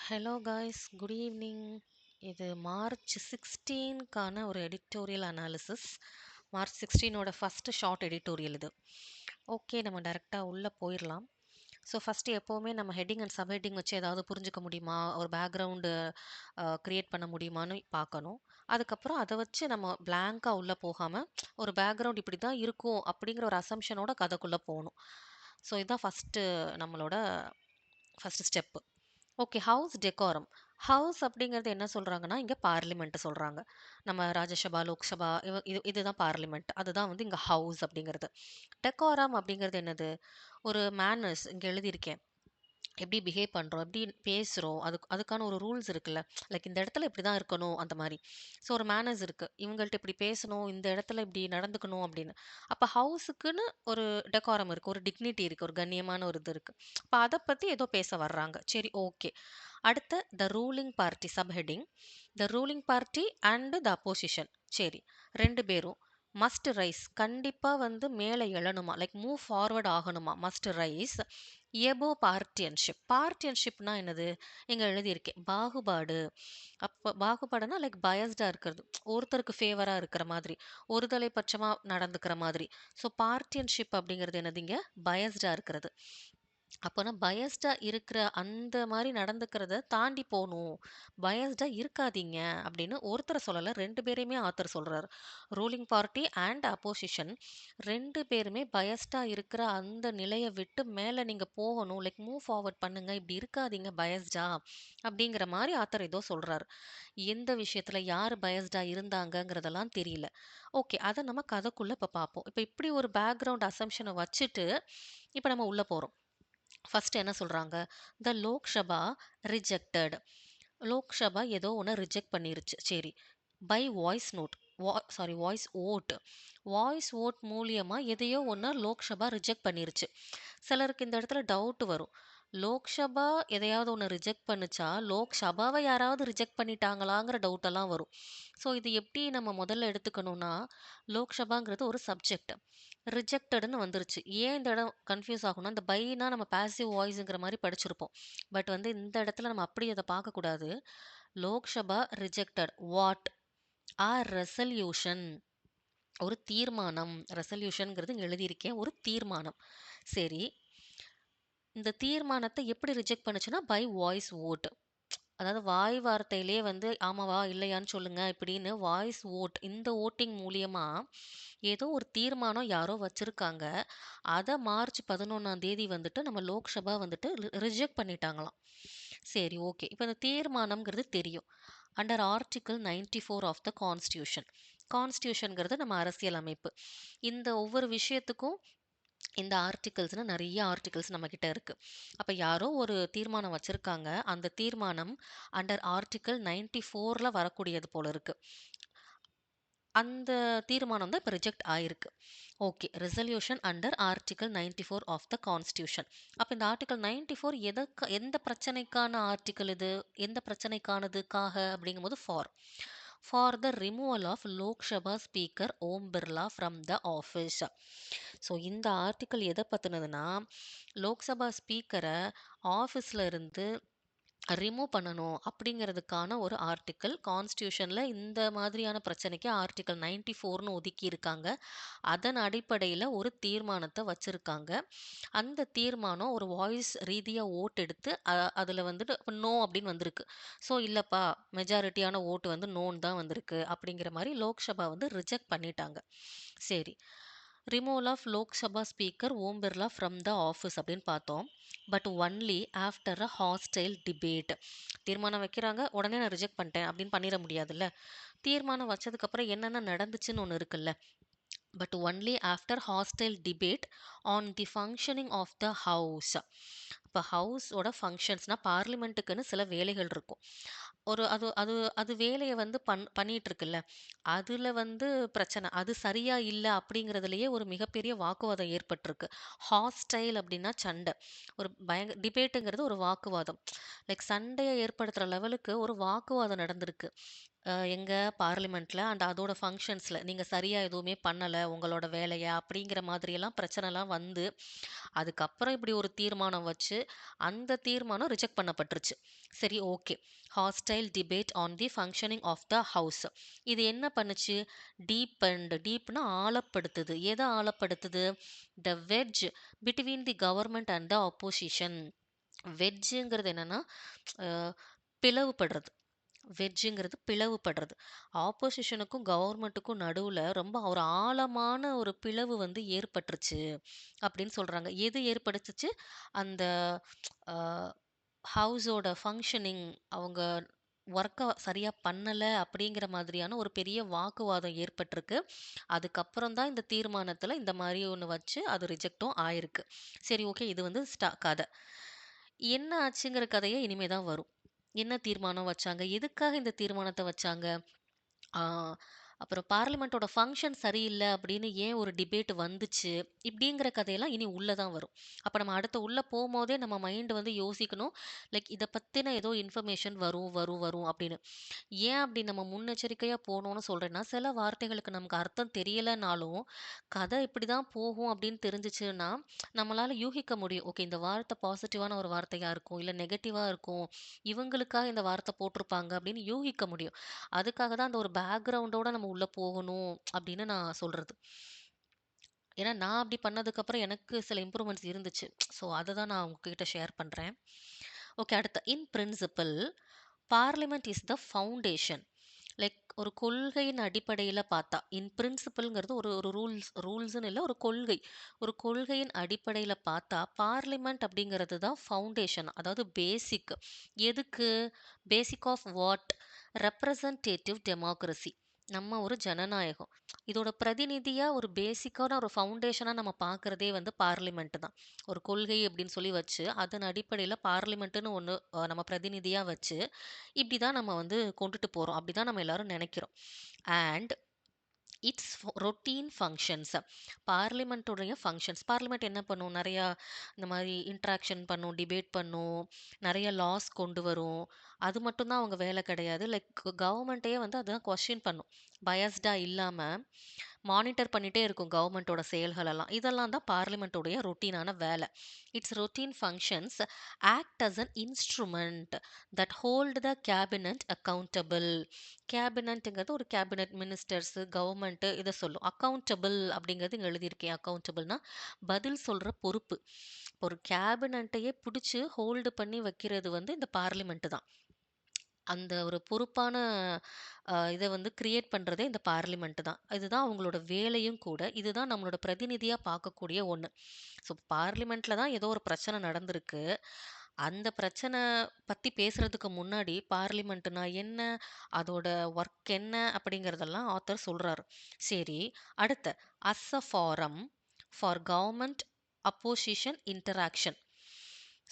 Hello guys, good evening. இது March 16க்கான ஒரு எடிட்டோரியல் அனாலிசிஸ். மார்ச் 16ஓட ஃபஸ்ட்டு ஷார்ட் எடிட்டோரியல் இது. ஓகே, நம்ம டைரெக்டாக உள்ளே போயிடலாம். ஸோ ஃபஸ்ட்டு எப்போவுமே நம்ம ஹெட்டிங் அண்ட் சப் ஹெட்டிங் வச்சு ஏதாவது புரிஞ்சுக்க முடியுமா, ஒரு பேக்ரவுண்டு க்ரியேட் பண்ண முடியுமான்னு பார்க்கணும். அதுக்கப்புறம் அதை வச்சு நம்ம பிளாங்காக உள்ளே போகாமல் ஒரு பேக்ரவுண்ட் இப்படி தான் இருக்கும் அப்படிங்கிற ஒரு அசம்ஷனோட கதைக்குள்ளே போகணும். ஸோ இதுதான் ஃபஸ்ட்டு நம்மளோட first step. Okay, house decorum. House அப்படிங்கிறது என்ன சொல்றாங்கன்னா, இங்க பார்லிமென்ட் சொல்றாங்க. நம்ம ராஜ்யசபா, லோக்சபா இதுதான் பார்லிமென்ட். அதுதான் வந்து இங்க ஹவுஸ் அப்படிங்கிறது. டெக்கோரம் அப்படிங்கிறது என்னது? ஒரு மேனர்ஸ் இங்க எழுதியிருக்கேன். எப்படி பிஹேவ் பண்றோம், எப்படி பேசுறோம், அதுக்கான ஒரு ரூல்ஸ் இருக்குல்ல. லைக் இந்த இடத்துல இப்படிதான் இருக்கணும் அந்த மாதிரி. ஸோ ஒரு மேனர்ஸ் இருக்கு. இவங்கள்ட்ட இப்படி பேசணும், இந்த இடத்துல இப்படி நடந்துக்கணும் அப்படின்னு. அப்ப ஹவுஸுக்குன்னு ஒரு டெக்கோரம் இருக்கு, ஒரு டிக்னிட்டி இருக்கு, ஒரு கண்ணியமான ஒரு இது இருக்கு. அப்ப அதை பத்தி ஏதோ பேச வர்றாங்க. சரி, ஓகே. அடுத்து the ruling party subheading. The ruling party and the opposition. சரி, ரெண்டு பேரும் மஸ்ட் ரைஸ், கண்டிப்பா வந்து மேலே எழணுமா, லைக் மூவ் ஃபார்வர்ட் ஆகணுமா, மஸ்ட் ரைஸ் எபோ பார்ட்டியன்ஷிப். பார்ட்டியன்ஷிப்னா என்னது? இங்க எழுதியிருக்கேன், பாகுபாடு. அப்போ பாகுபாடுனா லைக் பயஸ்டா இருக்கிறது, ஒருத்தருக்கு ஃபேவரா இருக்கிற மாதிரி, ஒருதலை பட்சமா நடந்துக்கிற மாதிரி. ஸோ பார்ட்டியன்ஷிப் அப்படிங்கிறது என்னது? இங்க பயஸ்டா இருக்கிறது. அப்போனா பயஸ்டா இருக்கிற அந்த மாதிரி நடந்துக்கிறத தாண்டி போகணும். பயஸ்டா இருக்காதீங்க அப்படின்னு ஒருத்தரை சொல்லல, ரெண்டு பேரையுமே ஆத்தர் சொல்றாரு. ரூலிங் பார்ட்டி அண்ட் அப்போசிஷன் ரெண்டு பேருமே பயஸ்டா இருக்கிற அந்த நிலையை விட்டு மேலே நீங்க போகணும், லைக் மூவ் ஃபார்வர்ட் பண்ணுங்க, இப்படி இருக்காதீங்க பயஸ்டா அப்படிங்கிற மாதிரி ஆத்தர் ஏதோ சொல்றாரு. எந்த விஷயத்துல யார் பயஸ்டா இருந்தாங்கங்கிறதெல்லாம் தெரியல. ஓகே, அதை நம்ம கதைக்குள்ள இப்ப பார்ப்போம். இப்ப இப்படி ஒரு பேக்ரவுண்ட் அசம்ஷனை வச்சுட்டு இப்ப நம்ம உள்ள போறோம். ஃபர்ஸ்ட் என்ன சொல்றாங்க? த லோக்சபா ரிஜெக்டட். லோக்சபா ஏதோ ஒன்று ரிஜெக்ட் பண்ணிருச்சு. சரி, by voice vote, voice vote. Voice vote மூலியமா எதையோ ஒன்று லோக்சபா ரிஜெக்ட் பண்ணிருச்சு. சிலருக்கு இந்த இடத்துல டவுட் வரும். லோக்சபா எதையாவது ஒன்று ரிஜெக்ட் பண்ணுச்சா, லோக்சபாவை யாராவது ரிஜெக்ட் பண்ணிட்டாங்களாங்கிற டவுட் எல்லாம் வரும். ஸோ இது எப்படி நம்ம முதல்ல எடுத்துக்கணும்னா, லோக்சபாங்கிறது ஒரு சப்ஜெக்ட், ரிஜெக்டட்னு வந்துருச்சு. ஏன் இந்த இடம் கன்ஃபியூஸ் ஆகும்னா, இந்த பைனா நம்ம பாசிவ் வாய்ஸ்ங்கிற மாதிரி படிச்சிருப்போம். பட் வந்து இந்த இடத்துல நம்ம அப்படி அதை பார்க்கக்கூடாது. Lok Sabha rejected what are resolution, ஒரு தீர்மானம். ரெசல்யூஷன்ங்கிறது இங்க எழுதியிருக்கேன், ஒரு தீர்மானம். சரி, இந்த தீர்மானத்தை எப்படி ரிஜெக்ட் பண்ணுச்சுன்னா, பை வாய்ஸ் ஓட். அதாவது வாய் வார்த்தையிலே வந்து ஆமாவா இல்லையான்னு சொல்லுங்க இப்படின்னு வாய்ஸ் ஓட், இந்த ஓட்டிங் மூலியமா ஏதோ ஒரு தீர்மானம் யாரோ வச்சிருக்காங்க. அதை மார்ச் 11ஆம் தேதி வந்துட்டு நம்ம லோக்சபா வந்துட்டு ரிஜெக்ட் பண்ணிட்டாங்களாம். சரி, ஓகே. இப்போ இந்த தீர்மானம்ங்கிறது தெரியும். Under article 94 of the constitution. கான்ஸ்டியூஷன்ங்கிறது நம்ம அரசியல் அமைப்பு. இந்த ஒவ்வொரு விஷயத்துக்கும் இந்த ஆர்டிகல்ஸ்னு நிறைய ஆர்டிகல்ஸ் நம்ம கிட்ட இருக்கு. அப்ப யாரோ ஒரு தீர்மானம் வச்சிருக்காங்க. அந்த தீர்மானம் அண்டர் ஆர்டிகிள் 94ல வரக்கூடியது போல இருக்கு. அந்த தீர்மானம் தான் இப்ப ரிஜெக்ட் ஆயிருக்கு. Okay, resolution under article 94 of the constitution. அப்ப இந்த ஆர்டிகிள் 94 எந்த பிரச்சனைக்கான ஆர்டிகிள் இது? எந்த பிரச்சனைக்கானதுக்காக அப்படிங்கும்போது for the removal of Lok Sabha speaker Om Birla from the office. So இந்த ஆர்டிக்கிள் எதை பற்றினதுன்னா, லோக்சபா ஸ்பீக்கரை ஆஃபீஸில் இருந்து ரிமூவ் பண்ணணும் அப்படிங்கிறதுக்கான ஒரு ஆர்டிக்கிள். கான்ஸ்டியூஷனில் இந்த மாதிரியான பிரச்சனைக்கு ஆர்டிக்கிள் 94ன்னு ஒதுக்கி இருக்காங்க. அதன் அடிப்படையில் ஒரு தீர்மானத்தை வச்சுருக்காங்க. அந்த தீர்மானம் ஒரு வாய்ஸ் ரீதியாக ஓட் எடுத்து அதில் வந்துட்டு நோ அப்படின்னு வந்திருக்கு. ஸோ இல்லைப்பா, மெஜாரிட்டியான ஓட்டு வந்து நோன் தான் வந்திருக்கு அப்படிங்கிற மாதிரி லோக்சபா வந்து ரிஜெக்ட் பண்ணிட்டாங்க. சரி, removal of Lok Sabha speaker Om Birla from the office அப்படின்னு பார்த்தோம். But only after a hostile debate. தீர்மானம் வைக்கிறாங்க, உடனே நான் ரிஜெக்ட் பண்ணிட்டேன் அப்படின்னு பண்ணிட முடியாதுல்ல. தீர்மானம் வச்சதுக்கப்புறம் என்னென்ன நடந்துச்சுன்னு ஒன்று இருக்குல்ல. But only after hostile debate on the functioning of the house. இப்போ ஹவுஸோட ஃபங்க்ஷன்ஸ்னால் பார்லிமெண்ட்டுக்குன்னு சில வேலைகள் இருக்கும். ஒரு அது அது அது வேலையை வந்து பண்ணிட்டு இருக்குல்ல, அதில் வந்து பிரச்சனை, அது சரியா இல்லை அப்படிங்கிறதுலையே ஒரு மிகப்பெரிய வாக்குவாதம் ஏற்பட்டிருக்கு. ஹாஸ்டைல் அப்படின்னா சண்டை, ஒரு டிபேட்டுங்கிறது ஒரு வாக்குவாதம். லைக் சண்டையை ஏற்படுத்துகிற லெவலுக்கு ஒரு வாக்குவாதம் நடந்திருக்கு. எங்க பார்லிமெண்ட்ல அண்ட் அதோட ஃபங்ஷன்ஸ்ல நீங்க சரியா எதுவுமே பண்ணல, உங்களோட வேலைய அப்படிங்கிற மாதிரியெல்லாம் பிரச்சனைலாம் வந்து, அதுக்கப்புறம் இப்படி ஒரு தீர்மானம் வச்சு, அந்த தீர்மானம் ரிஜெக்ட் பண்ணப்பட்டுருச்சு. சரி okay. Hostile debate on the functioning of the house. இது என்ன பண்ணுச்சு? டீப்னா ஆழப்படுத்துது. எத ஆழப்படுத்துது? The wedge between the government and the opposition. வெட்ஜ்ங்கிறது என்னன்னா, அ பிளவுபடுறது. வெட்ஜ்ங்கிறது பிளவுபடுறது. ஆப்போசிஷனுக்கும் கவர்மெண்ட்டுக்கும் நடுவுல ரொம்ப ஒரு ஆழமான ஒரு பிளவு வந்து ஏற்பட்டுருச்சு அப்படின்னு சொல்றாங்க. எது ஏற்படுத்துச்சு? அந்த அ ஹவுஸோட ஃபங்ஷனிங் அவங்க ஒர்க்க சரியா பண்ணல அப்படிங்கிற மாதிரியான ஒரு பெரிய வாக்குவாதம் ஏற்பட்டிருக்கு. அதுக்கப்புறம் தான் இந்த தீர்மானத்துல இந்த மாரி ஒண்ணு வச்சு அது ரிஜெக்ட்டும் ஆயிருக்கு. சரி ஓகே. இது வந்து கத. என்ன ஆச்சுங்கிற கதையே இனிமே தான் வரும். என்ன தீர்மானம் வச்சாங்க? எதுக்காக இந்த தீர்மானத்த வச்சாங்க? ஆ அப்புறம் பார்லிமென்ட்டோட ஃபங்ஷன் சரியில்ல அப்படின்னு ஏன் ஒரு டிபேட் வந்துச்சு? இப்படிங்கிற கதையெல்லாம் இனி உள்ள தான் வரும். அப்ப நம்ம அடுத்து உள்ள போம்போதே நம்ம மைண்ட் வந்து யோசிக்கணும். லைக் இத பத்தின ஏதோ இன்ஃபர்மேஷன் வரும் அப்படின்னு. ஏன் அப்படி நம்ம முன்னெச்சரிக்கையா போணும்னு சொல்றேன்னா, சில வார்த்தைகளுக்கு நமக்கு அர்த்தம் தெரியலனாலும், கதை இப்படிதான் போகும் அப்படின்னு தெரிஞ்சுச்சுன்னா, நம்மளால யூகிக்க முடியும். ஓகே இந்த வார்த்தை பாசிட்டிவான ஒரு வார்த்தையா இருக்கும். இல்ல நெகட்டிவா இருக்கும். இவங்களுக்காக இந்த வார்த்தை போட்டிருப்பாங்க அப்படின்னு யூகிக்க முடியும். அதுக்காக தான் அந்த ஒரு பேக்கிரவுண்டோட நம்ம உள்ள போகணும் அப்படின்னு நான் சொல்றது. ஏன்னா நான் அப்படி பண்ணதுக்கப்புறம் எனக்கு சில இம்ப்ரூவ்மெண்ட்ஸ் இருந்துச்சு. ஸோ அத தான் நான் உங்ககிட்ட ஷேர் பண்றேன். ஓகே அடுத்து in principle parliament is the foundation. Like ஒரு கொள்கையின் அடிப்படையில பார்த்தா, இன் பிரின்சிபல்ங்கிறது ஒரு ஒரு ரூல்ஸ்ன்னு இல்ல ஒரு கொள்கை. ஒரு கொள்கையின் அடிப்படையில பார்த்தா, பார்லிமெண்ட் அப்படிங்கிறது தான் ஃபவுண்டேஷன். அதாவது பேசிக். எதுக்கு? Basic of what? Representative democracy. நம்ம ஒரு ஜனநாயகம். இதோட பிரதிநிதியா ஒரு பேசிக்கான ஒரு ஃபவுண்டேஷனா நம்ம பார்க்கிறதே வந்து பார்லிமெண்ட் தான். ஒரு கொள்கை அப்படின்னு சொல்லி வச்சு, அதன் அடிப்படையில பார்லிமெண்ட்ன்னு ஒண்ணு நம்ம பிரதிநிதியா வச்சு, இப்படி தான் நம்ம வந்து கொண்டுட்டு போறோம். அப்படிதான் நம்ம எல்லாரும் நெனைக்கிறோம். And it's routine functions. பார்லிமெண்ட்டுடைய ஃபங்ஷன்ஸ். பார்லிமெண்ட் என்ன பண்ணும்? நெறையா இந்த மாரி இன்டராக்ஷன் பண்ணும், டிபேட் பண்ணும், நெறைய லாஸ் கொண்டு வரும். அது மட்டும் தான் அவங்க வேல கிடையாது. லைக் கவர்மெண்ட்டயே வந்து அதான் கொஸ்டின் பண்ணும். பயாஸ்டா இல்லாம மானிட்டர் பண்ணிட்டே இருக்கும் கவர்மெண்ட்டோட செயல்களெல்லாம். இதெல்லாம் தான் பார்லிமெண்ட்டுடைய ரொட்டீனான வேல. It's routine functions act as an instrument that hold the cabinet accountable. கேபினட்ங்கிறது ஒரு கேபினட் மினிஸ்டர்ஸ், கவர்மெண்ட் இத சொல்லும். அக்கவுண்டபிள் அப்படிங்கிறது இங்க எழுதியிருக்கேன். அக்கவுண்டபிள்னா பதில் சொல்ற பொறுப்பு. ஒரு கேபினட்டையே புடிச்சு ஹோல்டு பண்ணி வைக்கிறது வந்து இந்த பார்லிமெண்ட் தான். அந்த ஒரு பொறுப்பான இத வந்து கிரியேட் பண்றதே இந்த பார்லிமெண்ட் தான். இதுதான் அவங்களோட வேலையும் கூட. இதுதான் நம்மளோட பிரதிநிதியா பார்க்கக்கூடிய ஒண்ணு. ஸோ பார்லிமெண்ட்ல தான் ஏதோ ஒரு பிரச்சனை நடந்திருக்கு. அந்த பிரச்சனை பத்தி பேசுறதுக்கு முன்னாடி பார்லிமெண்ட்னா என்ன? அதோட ஒர்க் என்ன? அப்படிங்கிறதெல்லாம் ஆத்தர் சொல்றாரு. சரி, அடுத்து as a forum for government opposition interaction.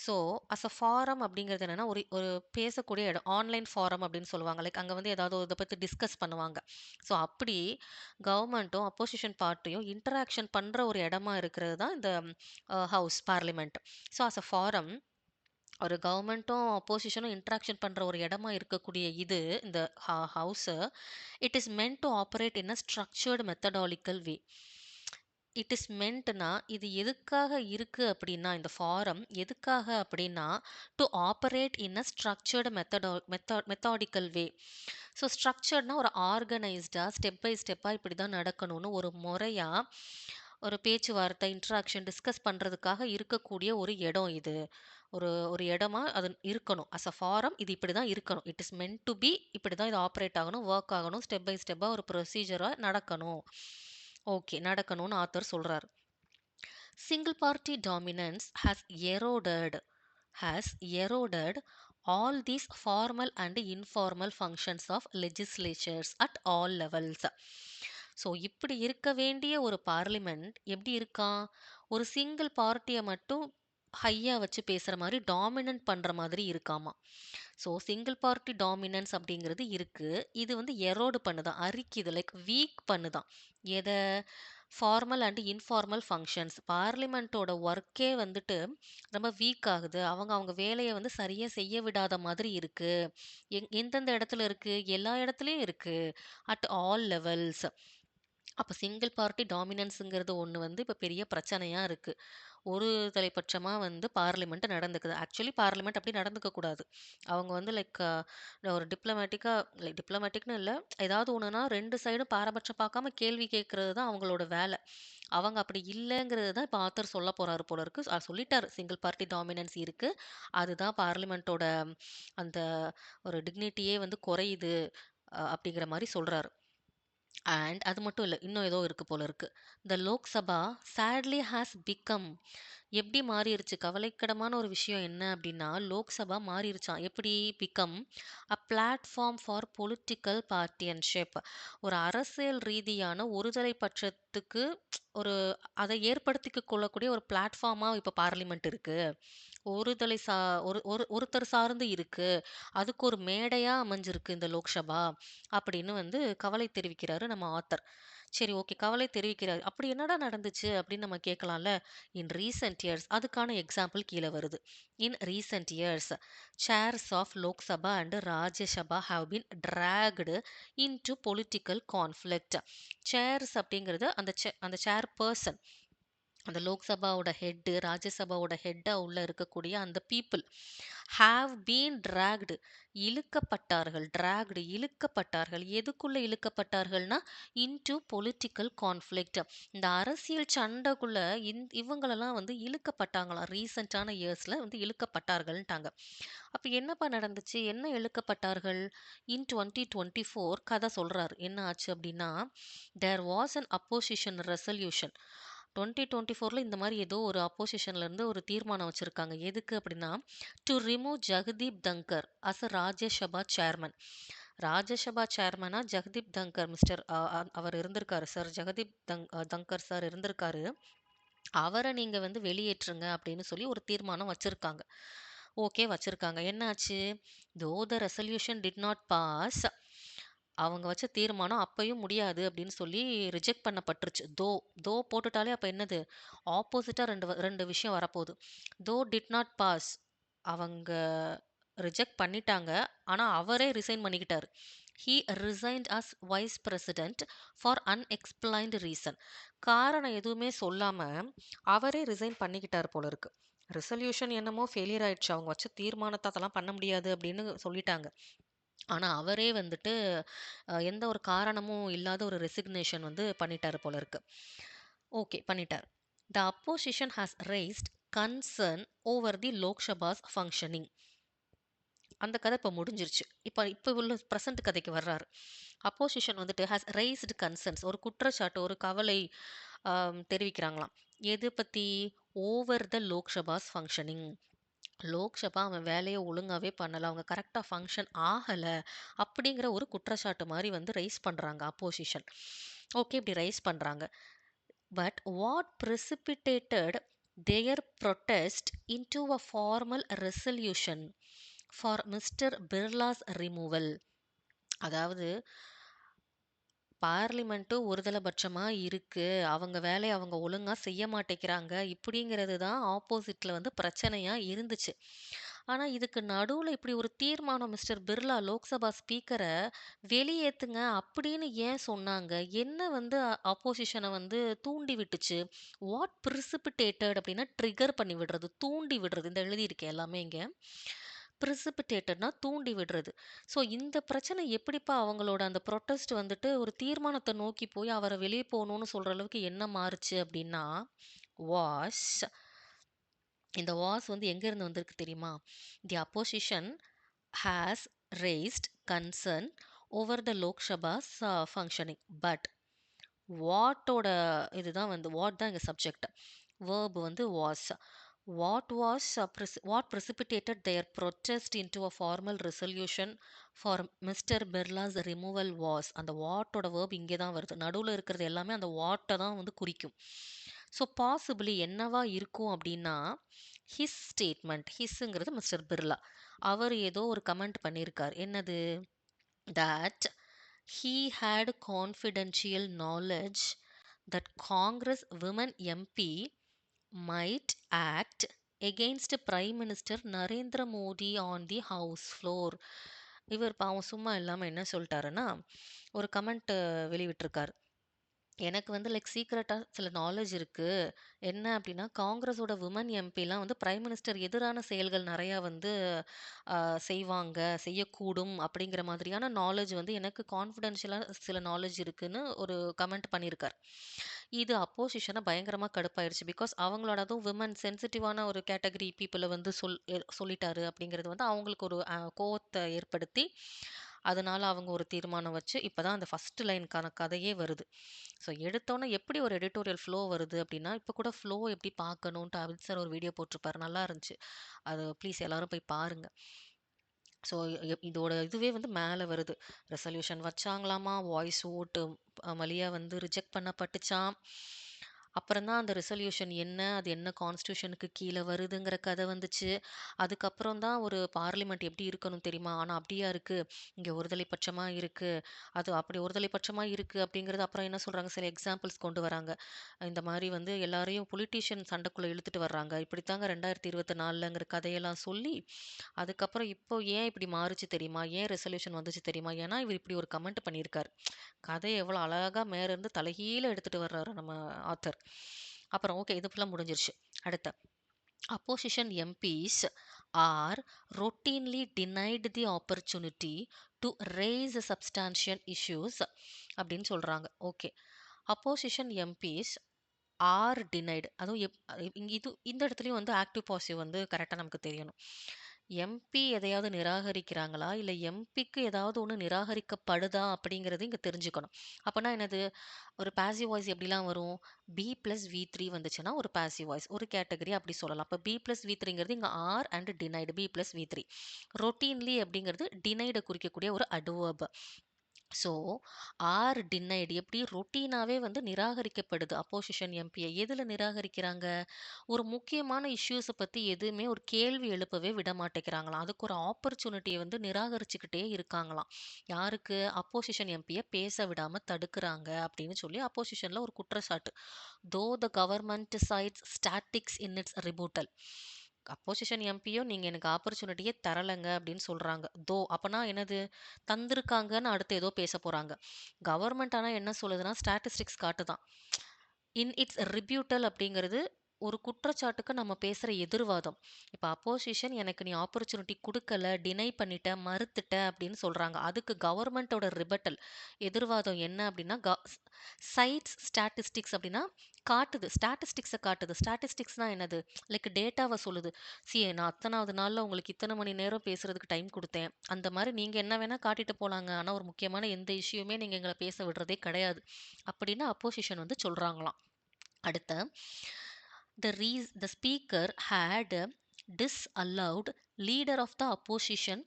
So, as a forum அப்படிங்கிறது என்னன்னா, ஒரு ஒரு பேசக்கூடிய இடம். ஆன்லைன் ஃபாரம் அப்படின்னு சொல்லுவாங்க. லைக் அங்க வந்து ஏதாவது இத பத்தி டிஸ்கஸ் பண்ணுவாங்க. ஸோ, அப்படி கவர்மெண்ட்டும், அப்போசிஷன் பார்ட்டியும் இன்டராக்ஷன் பண்ற ஒரு இடமா இருக்கிறது தான் இந்த house parliament. So, as a forum ஒரு கவர்மெண்ட்டும், அப்போசிஷனும் இன்டராக்ஷன் பண்ற ஒரு இடமா இருக்கக்கூடிய இது, இந்த house, it is meant to operate in a structured methodical way. It is மென்ட்னா இது எதுக்காக இருக்கு அப்படின்னா இந்த ஃபாரம் எதுக்காக அப்படின்னா to operate in a structured methodical way. So ஸ்ட்ரக்சர்ட்னா ஒரு ஆர்கனைஸ்டா ஸ்டெப் பை ஸ்டெப்பா இப்படி தான் நடக்கணும்னு ஒரு முறையா ஒரு பேச்சுவார்த்தை இன்ட்ராக்ஷன் டிஸ்கஸ் பண்றதுக்காக இருக்கக்கூடிய ஒரு இடம் இது. ஒரு ஒரு இடமா அது இருக்கணும். அஸ் அ ஃபாரம் இது இப்படி தான் இருக்கணும். It is meant to be இப்படி தான் இது ஆப்பரேட் ஆகணும், ஒர்க் ஆகணும், ஸ்டெப் பை ஸ்டெப்பா ஒரு ப்ரொசீஜரா நடக்கணும். ஓகே நடக்கணும்னு ஆத்தர் சொல்றாரு. Single party dominance has eroded all these formal and informal functions of legislatures at all levels. So இப்படி இருக்க வேண்டிய ஒரு பார்லிமெண்ட் எப்படி இருக்கான்? ஒரு சிங்கிள் பார்ட்டியை மட்டும் ஹையா வச்சு பேசுற மாதிரி டாமினன்ட் பண்ற மாதிரி இருக்காமா. ஸோ சிங்கிள் பார்ட்டி டாமினன்ஸ் அப்படிங்கிறது இருக்கு. இது வந்து எரோடு பண்ணுதான், அரிக்குது, லைக் வீக் பண்ணுதான். எதை? Formal and informal functions. பார்லிமெண்ட்டோட ஒர்க்கே வந்துட்டு ரொம்ப வீக் ஆகுது. அவங்க வேலைய வந்து சரியா செய்ய விடாத மாதிரி இருக்கு. எந்தெந்த இடத்துல இருக்கு? எல்லா இடத்துலயும் இருக்கு. At all levels. அப்ப சிங்கிள் பார்ட்டி டாமினன்ஸ்ங்கிறது ஒண்ணு வந்து இப்ப பெரிய பிரச்சனையா இருக்கு. ஒரு தலைப்பட்சமா வந்து பார்லிமெண்ட் நடந்துக்குது. ஆக்சுவலி பார்லிமெண்ட் அப்படி நடந்துக்க கூடாது. அவங்க வந்து லைக் ஒரு டிப்ளமேட்டிக்ன்னு இல்ல. ஏதாவது ஒண்ணுனா 2 சைடும் பாரபட்சம் பார்க்காம கேள்வி கேட்கறது தான் அவங்களோட வேலை. அவங்க அப்படி இல்லங்கிறது தான் இப்ப ஆத்தர் சொல்லப் போறாரு போல இருக்கு. சொல்லிட்டாரு. சிங்கிள் பார்ட்டி டாமினன்ஸ் இருக்கு. அதுதான் பார்லிமெண்டோட அந்த ஒரு டிக்னிட்டியே வந்து குறையுது. அப்படிங்கிற மாரி சொல்றாரு. அண்ட் அது மட்டும் இல்ல. இன்னும் ஏதோ இருக்கு போல இருக்கு. த Lok Sabha sadly has become. எப்படி மாறிருச்சு? கவலைக்கிடமான ஒரு விஷயம் என்ன அப்படின்னா, லோக்சபா மாறிருச்சாம். எப்படி become a platform for political partisanship. ஒரு அரசியல் ரீதியான ஒருதலை பட்சத்துக்கு ஒரு அதை ஏற்படுத்திக் கொள்ளக்கூடிய ஒரு பிளாட்ஃபார்மா இப்ப பார்லிமெண்ட் இருக்கு. ஒருதலை சா ஒரு ஒரு ஒருத்தர் சார்ந்து இருக்கு. அதுக்கு ஒரு மேடையா அமைஞ்சிருக்கு இந்த லோக்சபா. அப்படின்னு வந்து கவலை தெரிவிக்கிறாரு நம்ம ஆத்தர். சரி, ஓகே. கவலை தெரிவிக்கிறாரு. அப்படி என்னடா நடந்துச்சு அப்படின்னு நம்ம கேட்கலாம்ல. இன் ரீசென்ட் இயர்ஸ் அதுக்கான எக்ஸாம்பிள் கீழ வருது. In recent years chairs of Lok Sabha and Rajya Sabha have been dragged into political conflict. Chairs அப்படிங்கிறது அந்த சேர் பர்சன். அந்த லோக்சபாவோட ஹெட்டு, ராஜ்யசபாவோட ஹெட்டா உள்ள இருக்கக்கூடிய அந்த பீப்பிள் ஹாவ் பீன் டிராக்டு. இழுக்கப்பட்டார்கள். எதுக்குள்ள இழுக்கப்பட்டார்கள்னா இன்டு பொலிட்டிக்கல் கான்ஃப்ளிக்ட். இந்த அரசியல் சண்டைக்குள்ள இவங்களெல்லாம் வந்து இழுக்கப்பட்டாங்களாம். ரீசெண்டான இயர்ஸ்ல வந்து இழுக்கப்பட்டார்கள்ட்டாங்க. அப்ப என்னப்பா நடந்துச்சு? என்ன இழுக்கப்பட்டார்கள்? இன் 2024 கதை சொல்றாரு. என்ன ஆச்சு அப்படின்னா, there was an opposition resolution. 2024ல இந்த மாரி ஏதோ ஒரு அப்போசிஷன்ல இருந்து ஒரு தீர்மானம் வச்சிருக்காங்க. எதுக்கு அப்படின்னா, to remove Jagdeep Dhankhar as a Rajya Sabha chairman. Rajya Sabha சேர்மனா ஜெகதீப் தங்கர் மிஸ்டர் அவர் இருந்திருக்காரு சார். ஜெகதீப் தங்கர் சார் இருந்திருக்காரு. அவர நீங்க வந்து வெளியேற்றுங்க அப்படின்னு சொல்லி ஒரு தீர்மானம் வச்சிருக்காங்க. ஓகே, வச்சிருக்காங்க. என்னாச்சு? Though the resolution did not pass. அவங்க வச்ச தீர்மானம் அப்பயும் முடியாது அப்படின்னு சொல்லி ரிஜெக்ட் பண்ணப்பட்டுருச்சு. தோ போட்டுட்டாலே அப்ப என்னது? ஆப்போசிட்டா 2 விஷயம் வரப்போகுது. Though did not pass. அவங்க ரிஜெக்ட் பண்ணிட்டாங்க. ஆனா அவரே ரிசைன் பண்ணிக்கிட்டாரு. He resigned as vice president for unexplained reason. காரணம் எதுவுமே சொல்லாம அவரே ரிசைன் பண்ணிக்கிட்டாரு போல இருக்கு. ரெசல்யூஷன் என்னமோ ஃபெயிலியர் ஆயிடுச்சு. அவங்க வச்ச தீர்மானத்த அதெல்லாம் பண்ண முடியாது அப்படின்னு சொல்லிட்டாங்க. ஆனா அவரே வந்துட்டு எந்த ஒரு காரணமும் இல்லாத ஒரு ரெசிக்னேஷன் வந்து பண்ணிட்டாரு போல இருக்கு. ஓகே, பண்ணிட்டாரு. The opposition has raised concern over the Lok Sabha's functioning. அந்த கதை இப்ப முடிஞ்சிருச்சு. இப்ப உள்ள பிரசன்ட் கதைக்கு வர்றாரு. அப்போசிஷன் வந்துட்டு ஹாஸ் ரெய்ஸ்டு கன்சர்ன்ஸ். ஒரு குற்றச்சாட்டு, ஒரு கவலை தெரிவிக்கிறாங்களாம். எது பத்தி? Over the லோக்சபாஸ் ஃபங்ஷனிங். லோக்சபா அவன் வேலைய ஒழுங்காவே பண்ணல. அவங்க கரெக்ட்டா ஃபங்ஷன் ஆகல. அப்படிங்கிற ஒரு குற்றச்சாட்டு மாரி வந்து ரைஸ் பண்றாங்க அப்போசிஷன். ஓகே, இப்படி ரைஸ் பண்றாங்க. But what precipitated their protest into a formal resolution for mister Birla's removal. அதாவது பார்லிமெண்ட்டு ஒருதலைபட்சமா இருக்கு. அவங்க வேலைய அவங்க ஒழுங்கா செய்ய மாட்டேங்கிறாங்க. இப்படிங்கிறது தான் ஆப்போசிட்ல வந்து பிரச்சனையா இருந்துச்சு. ஆனா, இதுக்கு நடுவுல இப்படி ஒரு தீர்மானம் மிஸ்டர் பிர்லா லோக்சபா ஸ்பீக்கர வெளியேத்துங்க அப்படின்னு ஏன் சொன்னாங்க? என்ன வந்து அப்போசிஷன வந்து தூண்டி விட்டுச்சு? வாட் பிரிசிபிடேட்டட் அப்படின்னா ட்ரிகர் பண்ணி விடுறது, தூண்டி விடுறது. இந்த எழுதியிருக்கேன் எல்லாமே இங்க. பிரிசிபிடேட்டட்னா தூண்டி விடுறது. ஸோ இந்த பிரச்சனை எப்படிப்பா அவங்களோட அந்த புரொட்டஸ்ட் வந்துட்டு ஒரு தீர்மானத்த நோக்கி போய் அவர வெளிய போணும்னு சொல்ற அளவுக்கு என்ன மாறுச்சு அப்படின்னா, வாஸ் இந்த வாஸ் வந்து எங்க இருந்து வந்திருக்கு தெரியுமா? The opposition has raised concern over the Lok சபாஸ் ஃபங்ஷனிங். பட் வாட்டோட இதுதான் வந்து வாட் தான் இங்க சப்ஜெக்ட். வேர்ப் வந்து was. What precipitated their protest into a formal resolution for mister Birla's removal was. அந்த வாட்டோட வேர்ப் இங்கே தான் வருது. நடுவுல இருக்கிறது எல்லாமே அந்த வாட்ட தான் வந்து குறிக்கும். ஸோ பாசிபிளி என்னவா இருக்கும் அப்படின்னா, ஹிஸ் ஸ்டேட்மெண்ட். ஹிஸ்ங்கிறது மிஸ்டர் பிர்லா. அவர் ஏதோ ஒரு கமெண்ட் பண்ணியிருக்கார். என்னது? that he had confidential knowledge that Congress women MP might act against Prime Minister Narendra Modi on the House floor. இவர் பாவம் சும்மா இல்லாம என்ன சொல்ட்டாருன்னா, ஒரு கமெண்ட் வெளிவிட்டிருக்காரு. எனக்கு வந்து லைக் சீக்ரெட்டா சில நாலேட்ஜ் இருக்கு. என்ன அப்டின்னா, காங்கிரஸோட விமன் எம்பிலாம் வந்து பிரைம் மினிஸ்டர் எதிரான செயல்கள் நெறையா வந்து அ செய்வாங்க, செய்யக்கூடும் அப்படிங்கிற மாதிரியான நாலேட்ஜ் வந்து எனக்கு கான்ஃபிடென்ஷியலா சில நாலேட்ஜ் இருக்குன்னு ஒரு கமெண்ட் பண்ணியிருக்காரு. இது அப்போசிஷன பயங்கரமா கடுப்பாயிருச்சு. பிகாஸ் அவங்களோட அதுவும் விமன் சென்சிட்டிவான ஒரு கேட்டகரி பீப்பிள வந்து சொல்லிட்டாரு அப்படிங்கிறது வந்து அவங்களுக்கு ஒரு கோவத்த ஏற்படுத்தி, அதனால அவங்க ஒரு தீர்மானம் வச்சு, இப்ப தான் அந்த ஃபர்ஸ்ட் லைன்க்கான கதையே வருது. ஸோ எடுத்தோனே எப்படி ஒரு எடிட்டோரியல் ஃப்ளோ வருது அப்படின்னா, இப்ப கூட ஃப்ளோ எப்படி பார்க்கணுன்ட்டு அவித் சார் ஒரு வீடியோ போட்டிருப்பாரு. நல்லா இருந்துச்சு. அது ப்ளீஸ் எல்லாரும் போய் பாருங்க. ஸோ இதோட இதுவே வந்து மேல வருது. ரெசல்யூஷன் வச்சாங்களாமா, வாய்ஸ் வோட்டு வழியா வந்து ரிஜெக்ட் பண்ணப்பட்டுச்சாம். அப்புறம் தான் அந்த ரெசல்யூஷன் என்ன, அது என்ன கான்ஸ்டிடியூஷனுக்கு கீழ வருதுங்கிற கதை வந்துச்சு. அதுக்கப்புறம் தான் ஒரு பார்லிமெண்ட் எப்படி இருக்கணும் தெரியுமா? ஆனா அப்படியா இருக்கு? இங்க ஒருதலை பட்சமா இருக்கு. அது அப்படி ஒருதலை பட்சமா இருக்கு அப்படிங்கிறது அப்புறம் என்ன சொல்றாங்க, சில எக்ஸாம்பிள்ஸ் கொண்டு வராங்க. இந்த மாரி வந்து எல்லாரையும் பொலிட்டீஷியன் சண்டைக்குள்ள இழுத்துட்டு வர்றாங்க. இப்படித்தாங்க 2024ங்கிற கதையெல்லாம் சொல்லி, அதுக்கப்புறம் இப்போ ஏன் இப்படி மாறுச்சு தெரியுமா? ஏன் ரெசல்யூஷன் வந்துச்சு தெரியுமா? ஏன்னா, இவரு இப்படி ஒரு கமெண்ட் பண்ணியிருக்காரு. கதைய எவ்வளோ அழகா மேல இருந்து தலைகீழ எடுத்துட்டு வர்றாரு நம்ம ஆத்தர். அப்புறம் ஓகே இது ஃபுல்லா முடிஞ்சிருச்சு. அடுத்து opposition MPs are routinely denied the opportunity to raise substantial issues அப்படின்னு சொல்றாங்க. Okay. opposition MPs are denied அதுவும் இங்க இந்த இடத்துலயும் வந்து ஆக்டிவ் பாசிவ் வந்து கரெக்டா நமக்கு தெரியணும். எம்பி எதையாவது நிராகரிக்கிறாங்களா? இல்ல எம்பிக்கு ஏதாவது ஒண்ணு நிராகரிக்கப்படுதா? அப்படிங்கிறது இங்க தெரிஞ்சுக்கணும். அப்பன்னா என்னது? ஒரு பாசிவ் வாய்ஸ் எப்படிலாம் வரும்? பி பிளஸ் வி3 வந்துச்சுன்னா ஒரு பாசிவ் வாய்ஸ். ஒரு கேட்டகரி அப்படி சொல்லலாம். அப்ப பி பிளஸ் வி3ங்கிறது இங்க are and denied. Be plus வி3. ரொட்டீன்லி அப்படிங்கிறது டினைட குறிக்கக்கூடிய ஒரு அட்வர்ப். ஸோ, ஆர் டினைட் எப்படி ரொட்டீனாவே வந்து நிராகரிக்கப்படுது அப்போசிஷன் எம்பிய. எதுல நிராகரிக்கிறாங்க? ஒரு முக்கியமான இஷ்யூஸ பத்தி எதுவுமே ஒரு கேள்வி எழுப்பவே விட மாட்டேங்கிறாங்களாம். அதுக்கு ஒரு ஆப்பர்ச்சுனிட்டிய வந்து நிராகரிச்சுக்கிட்டே இருக்காங்களாம். யாருக்கு? அப்போசிஷன் எம்பிய பேச விடாம தடுக்குறாங்க அப்படின்னு சொல்லி அப்போசிஷன்ல ஒரு குற்றச்சாட்டு. Though the government cites statistics in its rebuttal. Opposition எம்பியும் நீங்க எனக்கு ஆப்பர்ச்சுனிட்டியே தரலங்க அப்படின்னு சொல்றாங்க. தோ அப்பனா என்னது? தந்திருக்காங்கன்னு அடுத்து ஏதோ பேச போறாங்க. கவர்மெண்ட் ஆனா என்ன சொல்லுதுன்னா, ஸ்டாட்டிஸ்டிக்ஸ் காட்டுதாம். இன் இட்ஸ் ரிபியூட்டல் அப்படிங்கிறது ஒரு குற்றச்சாட்டுக்கு நம்ம பேசுற எதிர்வாதம். இப்ப அப்போசிஷன் எனக்கு நீ ஆப்பர்ச்சுனிட்டி குடுக்கல, டினை பண்ணிட்ட, மறுத்துட்ட அப்படின்னு சொல்றாங்க. அதுக்கு கவர்மெண்ட்டோட ரிபட்டல் எதிர்வாதம் என்ன அப்படின்னா, சைட்ஸ் ஸ்டாட்டிஸ்டிக்ஸ் அப்படின்னா காட்டுது. ஸ்டாட்டிஸ்டிக்ஸ காட்டுது. ஸ்டாட்டிஸ்டிக்ஸ்னா என்னது? லைக் டேட்டாவ சொல்லுது. நான் அத்தனாவது நாள்ல உங்களுக்கு இத்தன மணி நேரம் பேசுறதுக்கு டைம் குடுத்தேன். அந்த மாரி நீங்க என்ன வேணா காட்டிட்டு போலாங்க. ஆனா ஒரு முக்கியமான எந்த இஷ்யூமே நீங்க எங்கள பேச விடுறதே கிடையாது. அப்படின்னு அப்போசிஷன் வந்து சொல்றாங்களாம். அடுத்த the speaker had disallowed leader of the opposition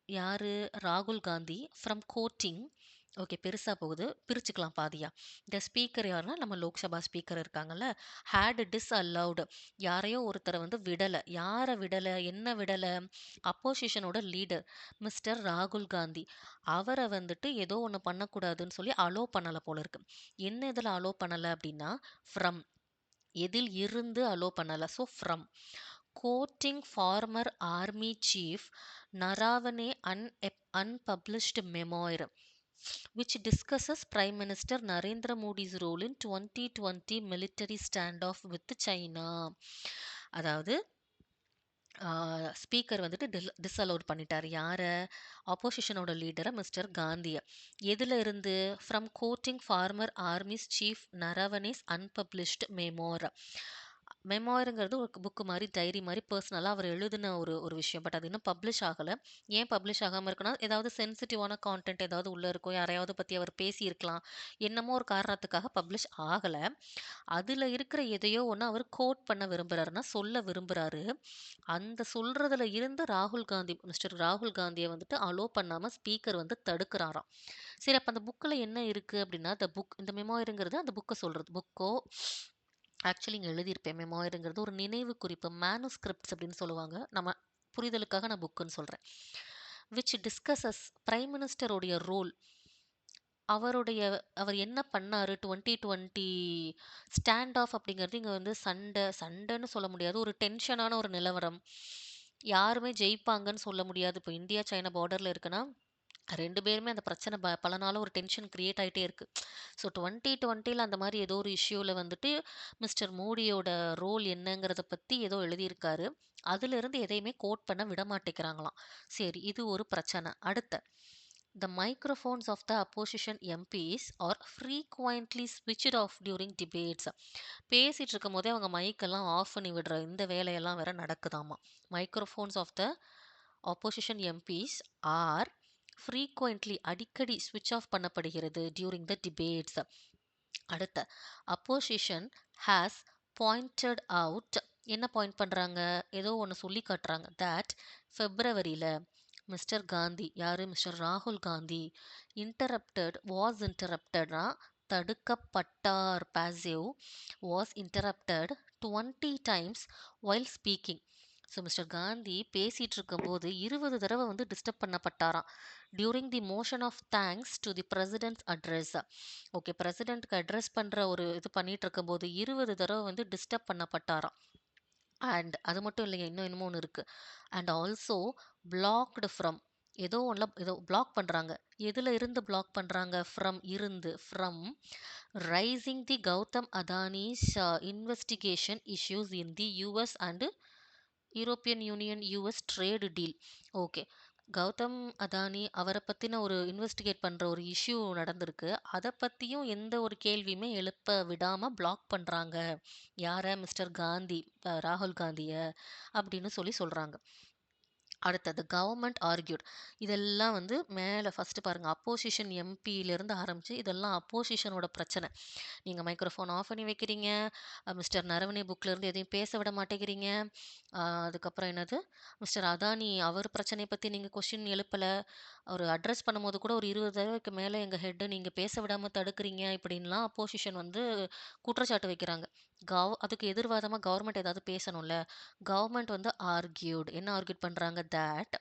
யாரு? ராகுல் காந்தி ஃப்ரம் கோட்டிங். ஓகே பெருசா போகுது. பிரிச்சுக்கலாம் பாதியா. இந்த ஸ்பீக்கர் யாருன்னா, நம்ம லோக்சபா ஸ்பீக்கர் இருக்காங்கல்ல, ஹேட் டிஸ்அலவுட் யாரையோ ஒருத்தர வந்து விடல. யார விடல? என்ன விடல? அப்போசிஷனோட லீடர் மிஸ்டர் ராகுல் காந்தி. அவர வந்துட்டு ஏதோ ஒண்ணு பண்ணக்கூடாதுன்னு சொல்லி அலோ பண்ணல போல இருக்கு. என்ன இதுல அலோ பண்ணல அப்படின்னா, ஃப்ரம் எதில் இருந்து அலோ பண்ணல. So from quoting former army chief Naravane unpublished memoir which discusses Prime Minister Narendra Modi's role in 2020 military standoff with China. அதாவது ஸ்பீக்கர் வந்துட்டு டிஸ்அலோட் பண்ணிட்டாரு. யார? ஆப்போசிஷனோட லீடர மிஸ்டர் காந்திய. எதுல இருந்து? From quoting former army's chief Naravane's unpublished memoir. மெமோருங்கிறது ஒரு புக்கு மாரி, டைரி மாரி பர்சனலா அவர் எழுதின ஒரு ஒரு விஷயம். பட் அது இன்னும் பப்ளிஷ் ஆகல. ஏன் பப்ளிஷ் ஆகாம இருக்குன்னா, ஏதாவது சென்சிட்டிவான கான்டென்ட் ஏதாவது உள்ள இருக்கும். யாரையாவது பத்தி அவர் பேசியிருக்கலாம். என்னமோ ஒரு காரணத்துக்காக பப்ளிஷ் ஆகல. அதுல இருக்கிற எதையோ ஒண்ணு அவர் கோட் பண்ண விரும்புறாருன்னா, சொல்ல விரும்புறாரு. அந்த சொல்றதுல இருந்து ராகுல் காந்தி மிஸ்டர் ராகுல் காந்திய வந்துட்டு அலோ பண்ணாம ஸ்பீக்கர் வந்து தடுக்கிறாராம். சரி அப்ப அந்த புக்ல என்ன இருக்கு அப்படின்னா, இந்த மெமோயர்ங்கிறது அந்த புக்க சொல்றது. புக்கோ ஆக்சுவலி இங்க எழுதியிருப்பேன். மெமோயர்ங்கிறது ஒரு நினைவு குறிப்பு. மேனுஸ்கிரிப்ட்ஸ் அப்படின்னு சொல்லுவாங்க. நம்ம புரிதலுக்காக நான் புக்குன்னு சொல்றேன். விச் டிஸ்கஸஸ் பிரைம் மினிஸ்டருடைய ரோல் அவருடைய அவர் என்ன பண்ணாரு 2020 ஸ்டாண்ட் ஆஃப் அப்படிங்கிறது இங்க வந்து சண்டைன்னு சொல்ல முடியாது. ஒரு டென்ஷனான ஒரு நிலவரம். யாருமே ஜெயிப்பாங்கன்னு சொல்ல முடியாது. இப்போ இந்தியா, சைனா பார்டர்ல இருக்குன்னா 2 பேருமே அந்த பிரச்சனை பல நாளா ஒரு டென்ஷன் கிரியேட் ஆயிட்டே இருக்கு. ஸோ 2020ல அந்த மாரி ஏதோ ஒரு இஷ்யூல வந்துட்டு மிஸ்டர் மோடியோட ரோல் என்னங்கிறத பத்தி ஏதோ எழுதியிருக்காரு. அதிலிருந்து எதையுமே கோட் பண்ண விட மாட்டேங்கிறாங்களாம். சரி, இது ஒரு பிரச்சனை. அடுத்த The microphones of the opposition MPs are frequently switched off during debates. பேசிட்டு இருக்கும்போதே அவங்க மைக்கெல்லாம் ஆஃப் பண்ணி விடுற இந்த வேலையெல்லாம் வேற நடக்குதாமா. Microphones of the opposition MPs are frequently அடிக்கடி ஸ்விட்ச் ஆஃப் பண்ணப்படுகிறது டியூரிங் த டிபேட்ஸ். அடுத்த அப்போசிஷன் ஹேஸ் பாயிண்டட் அவுட், என்ன பாயிண்ட் பண்றாங்க, ஏதோ ஒன்று சொல்லி காட்டுறாங்க, தட் ஃபெப்ரவரியில் மிஸ்டர் காந்தி, யாரு மிஸ்டர் ராகுல் காந்தி, இன்டரப்டட்னா தடுக்கப்பட்டார், passive, was interrupted 20 times while speaking. So mister Gandhi பேசிட்டு இருக்கும்போது 20 தடவை வந்து டிஸ்டர்ப் பண்ணப்பட்டாராம் during the motion of thanks to the president's address. Okay, பிரசிடென்ட்க்கு அட்ரஸ் பண்ற ஒரு இது பண்ணிட்டு இருக்கும்போது 20 தடவை வந்து டிஸ்டர்ப் பண்ணப்பட்டாராம். அண்ட் அது மட்டும் இல்லைங்க, இன்னும் ஒன்று இருக்கு. அண்ட் ஆல்சோ பிளாக்டு ஃப்ரம், ஏதோ பிளாக் பண்றாங்க. எதுல இருந்து பிளாக் பண்றாங்க? ஃப்ரம், இருந்து, from raising the Gautam Adani's investigation issues in the US and European union US trade deal. Okay, Gautam Adani அவரை பத்தின ஒரு இன்வெஸ்டிகேட் பண்ற ஒரு இஷ்யூ நடந்திருக்கு. அதை பத்தியும் எந்த ஒரு கேள்வியுமே எழுப்ப விடாம பிளாக் பண்றாங்க. யார? மிஸ்டர் காந்தி, ராகுல் காந்திய அப்படின்னு சொல்றாங்க. அடுத்தது கவர்மெண்ட் ஆர்கியூட். இதெல்லாம் வந்து மேலே ஃபர்ஸ்ட் பாருங்க, அப்போசிஷன் எம்பியிலிருந்து ஆரம்பிச்சு இதெல்லாம் அப்போசிஷனோட பிரச்சனை. நீங்க மைக்ரோஃபோன் ஆஃப் பண்ணி வைக்கிறீங்க, மிஸ்டர் நரவனே புக்ல இருந்து எதையும் பேச விட மாட்டேங்கிறீங்க. அதுக்கப்புறம் என்னது, மிஸ்டர் அதானி அவர் பிரச்சனையை பத்தி நீங்க கொஸ்டின் எழுப்பல. அவர் அட்ரஸ் பண்ணும்போது கூட ஒரு 20 தடவைக்கு மேல எங்க ஹெட்டை நீங்க பேச விடாம தடுக்கிறீங்க, இப்படின்லாம் அப்போசிஷன் வந்து குற்றச்சாட்டு வைக்கிறாங்க. அதுக்கு எதிர்வாதமா கவர்மெண்ட் ஏதாவது பேசணும்ல. கவர்மெண்ட் வந்து என்ன ஆர்கியூட் பண்றாங்க, that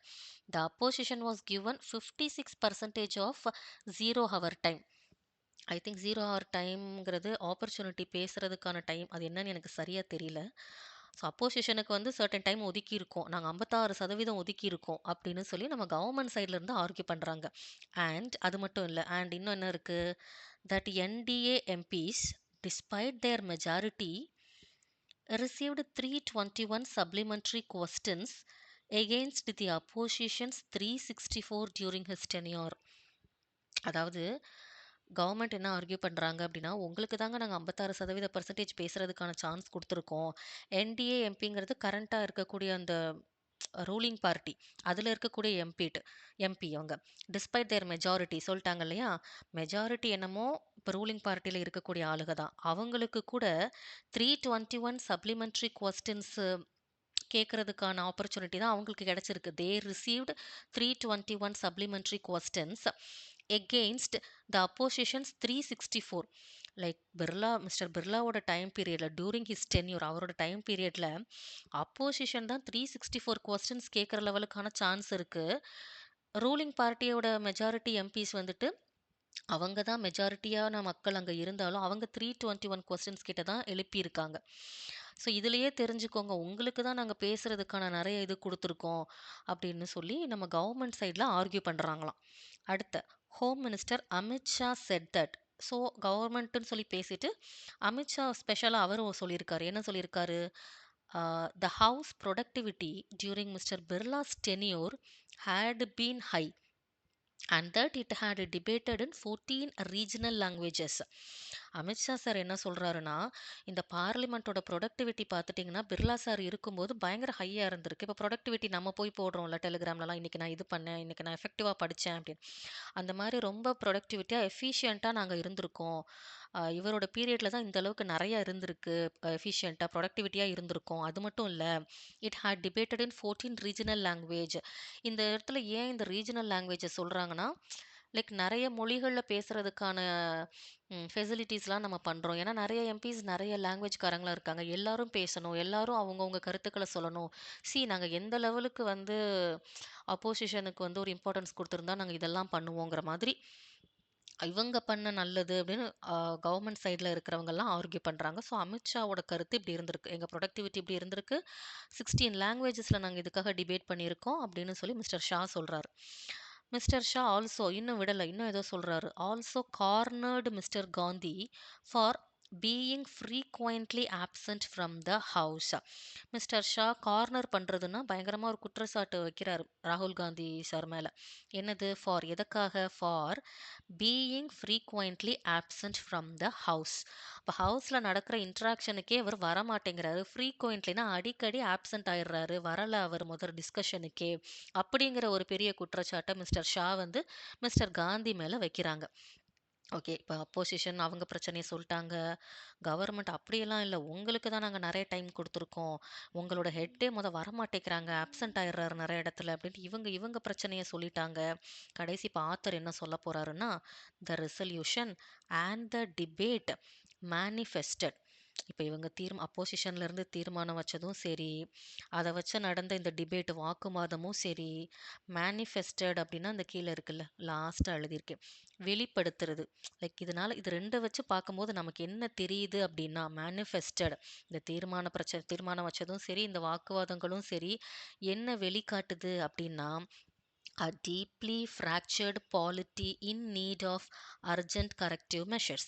the opposition was given 56% of 0 hour time. I think 0 hour டைம்ங்கிறது ஆப்பர்ச்சுனிட்டி பேசுறதுக்கான டைம். அது என்னன்னு எனக்கு சரியா தெரியல. ஸோ அப்போசிஷனுக்கு வந்து சர்டன் டைம் ஒதுக்கி இருக்கோம், நாங்கள் 56% ஒதுக்கி இருக்கோம் அப்படின்னு சொல்லி நம்ம கவர்மெண்ட் சைட்ல இருந்து ஆர்கியூ பண்றாங்க. அண்ட் அது மட்டும் இல்லை, அண்ட் இன்னும் என்ன இருக்கு, that NDA MPs despite their majority received 321 supplementary questions against the opposition's 364 during his tenure. அதாவது கவர்மெண்ட் என்ன ஆர்கியூ பண்றாங்க அப்படின்னா, உங்களுக்கு தாங்க நாங்கள் 56% பேசுறதுக்கான சான்ஸ் கொடுத்துருக்கோம். என்டிஏ எம்பிங்கிறது கரண்டா இருக்கக்கூடிய அந்த ரூலிங் பார்ட்டி, அதில் இருக்கக்கூடிய எம்பி அவங்க டிஸ்பைட் தேர் மெஜாரிட்டி சொல்லிட்டாங்க இல்லையா. மெஜாரிட்டி என்னமோ இப்போ ரூலிங் பார்ட்டியில் இருக்கக்கூடிய ஆளுக தான், அவங்களுக்கு கூட 321 சப்ளிமெண்ட்ரி கொஸ்டின்ஸ் கேட்கறதுக்கான ஆப்பர்ச்சுனிட்டி தான் அவங்களுக்கு கிடைச்சிருக்கு. They received 321 supplementary questions against the opposition's 364. Like mister பிர்லாவோட டைம் பீரியட்ல, டியூரிங் ஹிஸ் டென்யூர், அவரோட டைம் பீரியட்ல அப்போசிஷன் தான் 364 கொஸ்டின்ஸ் கேட்குற லெவலுக்கான சான்ஸ் இருக்கு. ரூலிங் பார்ட்டியோட மெஜாரிட்டி எம்பிஸ் வந்துட்டு அவங்க தான் மெஜாரிட்டியான மக்கள் அங்கே இருந்தாலும் அவங்க 321 கொஸ்டின்ஸ் கிட்ட தான் எழுப்பியிருக்காங்க. ஸோ இதுலயே தெரிஞ்சுக்கோங்க, உங்களுக்கு தான் நாங்கள் பேசுறதுக்கான நிறைய இது கொடுத்துருக்கோம் அப்படின்னு சொல்லி நம்ம கவர்மெண்ட் சைடில் ஆர்கியூ பண்ணுறாங்களாம். அடுத்த home minister Amit Shah said that. So கவர்மெண்ட்டுன்னு சொல்லி பேசிட்டு அமித்ஷா ஸ்பெஷலாக அவரும் சொல்லியிருக்காரு. என்ன சொல்லியிருக்காரு, the house productivity during mister Birla's tenure had been high and that it had debated in 14 regional languages. Amit Shah sir என்ன சொல்றாருன்னா, இந்த பார்லிமெண்ட்டோட ப்ரொடக்டிவிட்டி பார்த்துட்டிங்கன்னா பிர்லா சார் இருக்கும்போது பயங்கர ஹையாக இருந்திருக்கு. இப்போ ப்ரொடக்டிவிட்டி நம்ம போய் போடுறோம்ல டெலிகிராம்லலாம், இன்றைக்கி நான் இது பண்ணேன், இன்றைக்கி நான் எஃபெக்டிவாக படித்தேன் அப்படின்னு. அந்த மாதிரி ரொம்ப ப்ரொடக்டிவிட்டியாக எஃபிஷியண்ட்டாக நாங்கள் இருந்திருக்கோம். இவரோட பீரியடில் தான் இந்த அளவுக்கு நிறையா இருந்திருக்கு, எஃபிஷியண்ட்டாக ப்ரொடக்டிவிட்டியாக இருந்திருக்கோம். அது மட்டும் இல்லை, it had debated in 14 regional language. இந்த இடத்துல ஏன் இந்த ரீஜனல் லாங்குவேஜை சொல்கிறாங்கன்னா, லைக் நிறைய மொழிகளில் பேசுகிறதுக்கான ஃபெசிலிட்டிஸ்லாம் நம்ம பண்ணுறோம். ஏன்னா நிறைய எம்பிஸ் நிறைய லாங்குவேஜ்காரங்களாம் இருக்காங்க. எல்லாரும் பேசணும், எல்லாரும் அவங்கவுங்க கருத்துக்களை சொல்லணும். நாங்கள் எந்த லெவலுக்கு வந்து அப்போசிஷனுக்கு வந்து ஒரு இம்பார்ட்டன்ஸ் கொடுத்துருந்தா நாங்கள் இதெல்லாம் பண்ணுவோங்கிற மாதிரி இவங்க பண்ண நல்லது அப்படின்னு கவர்மெண்ட் சைடுல இருக்கிறவங்கலாம் ஆர்கியூ பண்றாங்க. ஸோ அமித்ஷாவோட கருத்து இப்படி இருந்திருக்கு. எங்க புரொடக்டிவிட்டி இப்படி இருந்திருக்கு. 16 லாங்குவேஜஸ்ல நாங்க இதுக்காக டிபேட் பண்ணியிருக்கோம் அப்படின்னு சொல்லி மிஸ்டர் ஷா சொல்றாரு. மிஸ்டர் ஷா ஆல்சோ இன்னும் விடல. இன்னும் ஏதோ சொல்றாரு. Also cornered mister Gandhi for being frequently absent from the house. Mister Shah corner பண்றதுன்னா பயங்கரமா ஒரு குற்றச்சாட்டு வைக்கிறாரு ராகுல் காந்தி சார் மேல. என்னது? ஃபார் எதற்காக? For being frequently absent from the house. இப்போ ஹவுஸ்ல நடக்கிற இன்ட்ராக்ஷனுக்கே அவர் வரமாட்டேங்கிறாரு. ஃப்ரீக்வென்ட்லினா அடிக்கடி ஆப்சென்ட் ஆயிடுறாரு. வரல அவர் முதல் டிஸ்கஷனுக்கே. அப்படிங்கிற ஒரு பெரிய குற்றச்சாட்டை மிஸ்டர் ஷா வந்து மிஸ்டர் காந்தி மேல வைக்கிறாங்க. ஓகே. இப்ப அப்போசிஷன் அவங்க பிரச்சனைய சொல்ட்டாங்க. கவர்மெண்ட் அப்படியெல்லாம் இல்ல. உங்களுக்கு தான் நாங்க நெறைய டைம் குடுத்துருக்கோம். உங்களோட ஹெட்டே வரமாட்டேங்கிறாங்க. ஆப்சென்ட் ஆயிடுறாரு நெறைய இடத்துல அப்படின்ட்டு இவங்க இவங்க பிரச்சனைய சொல்லிட்டாங்க. கடைசி இப்ப ஆத்தர் என்ன சொல்லப் போறாருன்னா, "the resolution and the debate manifested." இப்ப இவங்க அப்போசிஷன்ல இருந்து தீர்மானம் வச்சதும் சரி, அத வச்சு நடந்த இந்த டிபேட் வாக்குவாதமும் சரி, மேனிஃபெஸ்டட் அப்படின்னா அந்த கீழ இருக்குல்ல, லாஸ்ட்டா எழுதியிருக்கேன். வெளிப்படுத்துறது. லைக் இதனால இது 2 வச்சு பார்க்கும்போது நமக்கு என்ன தெரியுது அப்படின்னா, மேனிஃபெஸ்டட் இந்த தீர்மானம் வச்சதும் சரி, இந்த வாக்குவாதங்களும் சரி, என்ன வெளிக்காட்டுது அப்படின்னா, a deeply fractured polity in need of urgent corrective measures.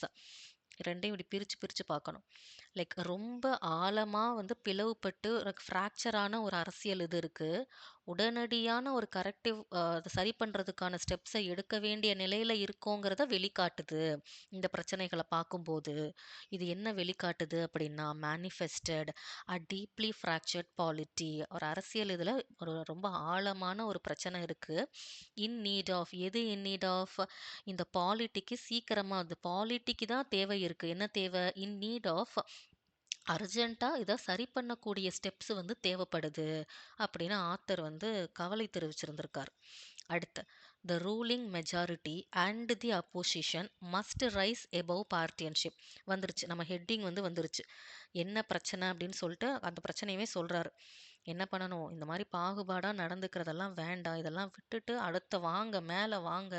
2யும் இப்படி பிரிச்சு பிரிச்சு பார்க்கணும். லைக் ரொம்ப ஆழமா பிளவுபட்டு ஃப்ராக்சர் ஆன ஒரு அரசியல் இது இருக்கு. உடனடியான ஒரு கரெக்டிவ் அத சரி பண்றதுக்கான ஸ்டெப்ஸ எடுக்க வேண்டிய நிலையில இருக்கோங்கிறத வெளிக்காட்டுது. இந்த பிரச்சனைகள பார்க்கும்போது. இது என்ன வெளிக்காட்டுது அப்படின்னா, மேனிஃபெஸ்டட் அ டீப்லி ஃப்ராக்சர்ட் பாலிட்டி. ஒரு அரசியல் இதுல ஒரு ரொம்ப ஆழமான ஒரு பிரச்சனை இருக்கு. இன் நீட் ஆஃப் எது இன் நீட் ஆஃப் இந்த பாலிட்டிக்கு சீக்கிரமா அந்த பாலிட்டிக்கு தான் தேவை இருக்கு. என்ன தேவை? இன் நீட் ஆஃப் அர்ஜென்ட்டா இத சரி பண்ணக்கூடிய ஸ்டெப்ஸ் தேவைப்படுது அப்படின்னு ஆத்தர் கவலை தெரிவிச்சிருந்திருக்கார். அடுத்து the ruling majority and the opposition must rise above partisanship. வந்துருச்சு நம்ம ஹெட்டிங் வந்துருச்சு. என்ன பிரச்சனை அப்படின்னு சொல்லிட்டு அந்த பிரச்சனையவே சொல்றாரு. என்ன பண்ணணும்? இந்த மாதிரி பாகுபாடா நடந்துக்கிறதெல்லாம் வேண்டாம். இதெல்லாம் விட்டுட்டு அடுத்த வாங்க, மேல வாங்க.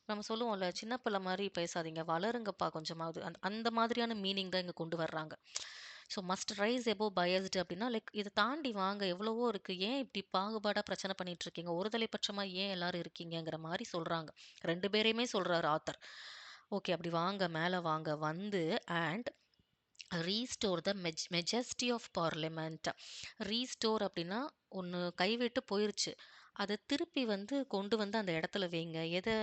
நம்ம சொல்லுவோம்ல, சின்ன பிள்ளை மாரி பேசாதீங்க. வளருங்கப்பா கொஞ்சமாவது. அந்த மாதிரியான மீனிங் தான் இங்க கொண்டு வர்றாங்க. So must rice above biased அப்படின்னா, லைக் இத தாண்டி வாங்க. எவ்வளவோ இருக்கு. ஏன் இப்படி பாகுபாடா பிரச்சனை பண்ணிட்டு இருக்கீங்க? ஒருதலை பட்சமா ஏன் எல்லாரும் இருக்கீங்கங்கிற மாரி சொல்றாங்க. 2 பேரையுமே சொல்றாரு ஆத்தர். ஓகே அப்படி வாங்க, மேல வாங்க. And restore the majesty of parliament. Restore அப்படின்னா ஒன்று கைவிட்டு போயிருச்சு. அதை திருப்பி கொண்டு அந்த இடத்துல வைங்க. எதை?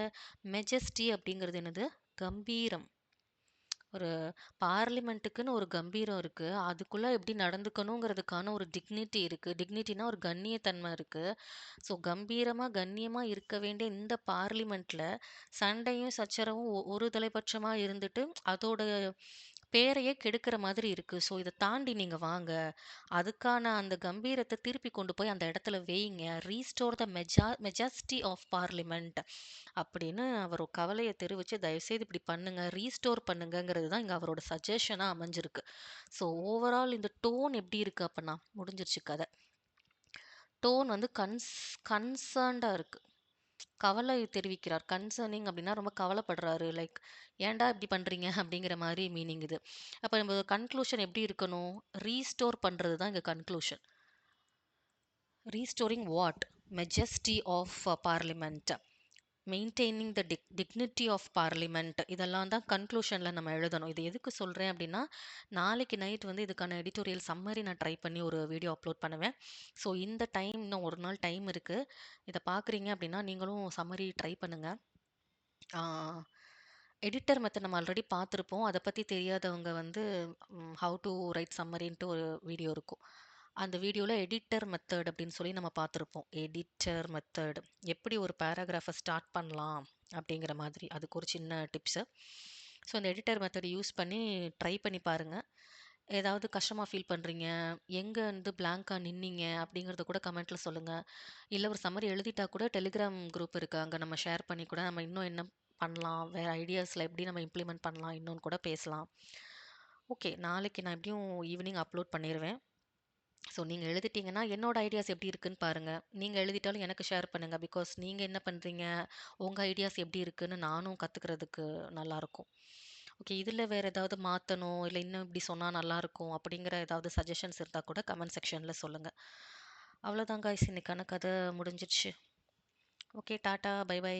மெஜஸ்டி அப்படிங்கிறது என்னது? கம்பீரம். ஒரு பார்லிமெண்ட்டுக்குன்னு ஒரு கம்பீரம் இருக்கு. அதுக்குள்ள எப்படி நடந்துக்கணுங்கிறதுக்கான ஒரு டிக்னிட்டி இருக்கு. டிக்னிட்டினா ஒரு கண்ணியத்தன்மை இருக்கு. ஸோ கம்பீரமா, கண்ணியமா இருக்க வேண்டிய இந்த பார்லிமெண்ட்ல சண்டையும், சச்சரவும் ஒரு தலைபட்சமா இருந்துட்டு, அதோட பேரையே கெடுக்கிற மாதிரி இருக்கு. ஸோ இத தாண்டி நீங்க வாங்க. அதுக்கான அந்த கம்பீரத்த திருப்பி கொண்டு போய் அந்த இடத்துல வையுங்க. Restore the majesty of parliament அப்படின்னு அவர் கவலைய தெரிவிச்சு, தயவுசெய்து இப்படி பண்ணுங்க. ரீஸ்டோர் பண்ணுங்கங்கிறது தான் இங்க அவரோட சஜஷனா அமைஞ்சிருக்கு. ஸோ ஓவரால் இந்த டோன் எப்படி இருக்கு அப்பன்னா? முடிஞ்சிருச்சு கத. டோன் கன்சர்ன்டா இருக்கு. கவலை தெரிவிக்கிறார். கன்சர்னிங் அப்படின்னா ரொம்ப கவலைப்படுறாரு. லைக் ஏன்டா இப்படி பண்றீங்க? அப்படிங்கிற மாரி மீனிங் இது. அப்ப நம்ம கன்க்ளூஷன் எப்படி இருக்கணும்? ரீஸ்டோர் பண்றது தான் இங்க conclusion. Restoring what? Majesty of parliament. Maintaining the dignity of parliament. இதெல்லாம் தான் கன்க்ளூஷன்ல நம்ம எழுதணும். இது எதுக்கு சொல்றேன் அப்படின்னா, நாளைக்கு நைட் இதுக்கான எடிட்டோரியல் சம்மரி நான் ட்ரை பண்ணி ஒரு வீடியோ அப்லோட் பண்ணுவேன். ஸோ இந்த டைம் இன்னும் ஒரு நாள் டைம் இருக்கு. இத பார்க்குறீங்க அப்படின்னா, நீங்களும் சம்மரி ட்ரை பண்ணுங்க. ஆ எடிட்டர் மெத்தட் நம்ம ஆல்ரெடி பார்த்துருப்போம். அத பத்தி தெரியாதவங்க ஹவ் டூ ரைட் சம்மரின்ட்டு ஒரு வீடியோ இருக்கும். அந்த வீடியோல எடிட்டர் மெத்தட் அப்படின்னு சொல்லி நம்ம பார்த்துருப்போம். எடிட்டர் மெத்தட் எப்படி ஒரு பேராகிராஃப ஸ்டார்ட் பண்ணலாம் அப்படிங்கிற மாதிரி. அதுக்கு ஒரு சின்ன டிப்ஸு. ஸோ அந்த எடிட்டர் மெத்தட் யூஸ் பண்ணி ட்ரை பண்ணி பாருங்க. ஏதாவது கஷ்டமா ஃபீல் பண்றீங்க, எங்க பிளாங்க்கா நின்னீங்க அப்படிங்கிறத கூட கமெண்ட்ல சொல்லுங்க. இல்ல ஒரு சம்மரி எழுதிட்டா கூட டெலிகிராம் குரூப் இருக்கு. அங்க நம்ம ஷேர் பண்ணி கூட நம்ம இன்னும் என்ன பண்ணலாம், வேற ஐடியாஸ்ல எப்படி நம்ம இம்ப்ளிமெண்ட் பண்ணலாம் இன்னும்னு கூட பேசலாம். ஓகே, நாளைக்கு நான் எப்படியும் ஈவினிங் அப்லோட் பண்ணிருவேன். ஸோ நீங்க எழுதிட்டீங்கன்னா, என்னோட ஐடியாஸ் எப்படி இருக்குன்னு பாருங்க. நீங்க எழுதிட்டாலும் எனக்கு ஷேர் பண்ணுங்க. பிகாஸ் நீங்க என்ன பண்றீங்க? உங்க ஐடியாஸ் எப்படி இருக்குன்னு நானும் கத்துக்கிறதுக்கு நல்லாருக்கும். ஓகே. இதுல வேற ஏதாவது மாத்தணும், இல்ல இன்னும் இப்படி சொன்னா நல்லாருக்கும் அப்படிங்கிற ஏதாவது சஜஷன்ஸ் இருந்தா கூட கமெண்ட் செக்ஷன்ல சொல்லுங்க. அவ்வளோதான் காய்ஸ். இன்னைக்கான கதை முடிஞ்சிருச்சு. ஓகே. டாட்டா. Bye by.